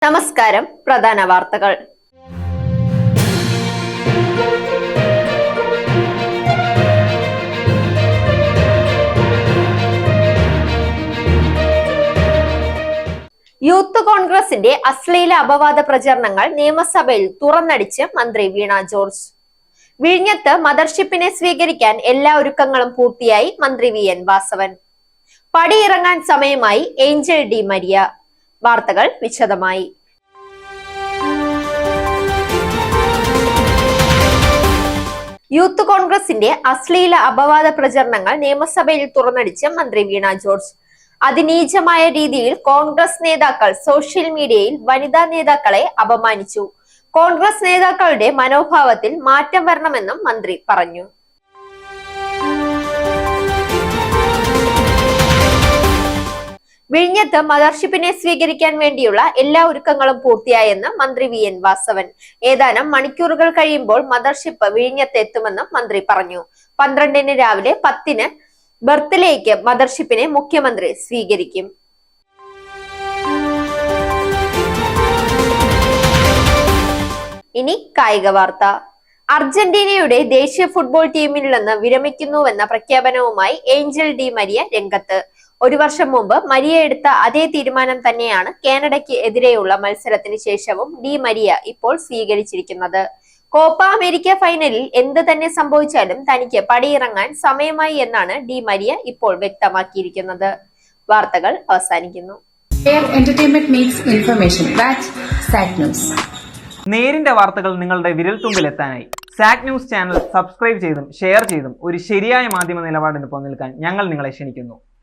നമസ്കാരം. പ്രധാന വാർത്തകൾ. യൂത്ത് കോൺഗ്രസിന്റെ അശ്ലീല അപവാദ പ്രചരണങ്ങൾ നിയമസഭയിൽ തുറന്നടിച്ച് മന്ത്രി വീണ ജോർജ്. വിഴിഞ്ഞത്ത് മദർഷിപ്പിനെ സ്വീകരിക്കാൻ എല്ലാ ഒരുക്കങ്ങളും പൂർത്തിയായി മന്ത്രി വി എൻ വാസവൻ. പടിയിറങ്ങാൻ സമയമായി ഏഞ്ചൽ ഡി മരിയ. വാർത്തകൾ വിശദമായി. യൂത്ത് കോൺഗ്രസിന്റെ അശ്ലീല അപവാദ പ്രചരണങ്ങൾ നിയമസഭയിൽ തുറന്നടിച്ച് മന്ത്രി വീണ ജോർജ്. അതിനീചമായ രീതിയിൽ കോൺഗ്രസ് നേതാക്കൾ സോഷ്യൽ മീഡിയയിൽ വനിതാ നേതാക്കളെ അപമാനിച്ചു. കോൺഗ്രസ് നേതാക്കളുടെ മനോഭാവത്തിൽ മാറ്റം വരണമെന്നും മന്ത്രി പറഞ്ഞു. വിഴിഞ്ഞത്ത് മദർഷിപ്പിനെ സ്വീകരിക്കാൻ വേണ്ടിയുള്ള എല്ലാ ഒരുക്കങ്ങളും പൂർത്തിയായെന്ന് മന്ത്രി വി എൻ വാസവൻ. ഏതാനും മണിക്കൂറുകൾ കഴിയുമ്പോൾ മദർഷിപ്പ് വിഴിഞ്ഞത്ത് എത്തുമെന്നും മന്ത്രി പറഞ്ഞു. 12-ന് രാവിലെ 10-ന് ബർത്തിലേക്ക് മദർഷിപ്പിനെ മുഖ്യമന്ത്രി സ്വീകരിക്കും. ഇനി കായിക വാർത്ത. അർജന്റീനയുടെ ദേശീയ ഫുട്ബോൾ ടീമിൽ നിന്ന് വിരമിക്കുന്നുവെന്ന പ്രഖ്യാപനവുമായി ഏഞ്ചൽ ഡി മരിയ രംഗത്ത്. ഒരു വർഷം മുമ്പ് മരിയ എടുത്ത അതേ തീരുമാനം തന്നെയാണ് കാനഡയ്ക്ക് എതിരെയുള്ള മത്സരത്തിന് ശേഷവും ഡി മരിയ ഇപ്പോൾ സ്വീകരിച്ചിരിക്കുന്നത്. കോപ്പ അമേരിക്ക ഫൈനലിൽ എന്ത് തന്നെ സംഭവിച്ചാലും തനിക്ക് പടിയിറങ്ങാൻ സമയമായി എന്നാണ് ഡി മരിയ ഇപ്പോൾ വ്യക്തമാക്കിയിരിക്കുന്നത്. വാർത്തകൾ അവസാനിക്കുന്നു. നേരിന്റെ വാർത്തകൾ നിങ്ങളുടെ വിരൽത്തുമ്പിൽ എത്താനായി സാക് ന്യൂസ് ചാനൽ സബ്സ്ക്രൈബ് ചെയ്തും ഷെയർ ചെയ്തും ഒരു ശരിയായ മാധ്യമ നിലപാടിന് പോകാൻ ഞങ്ങൾ നിങ്ങളെ ക്ഷണിക്കുന്നു.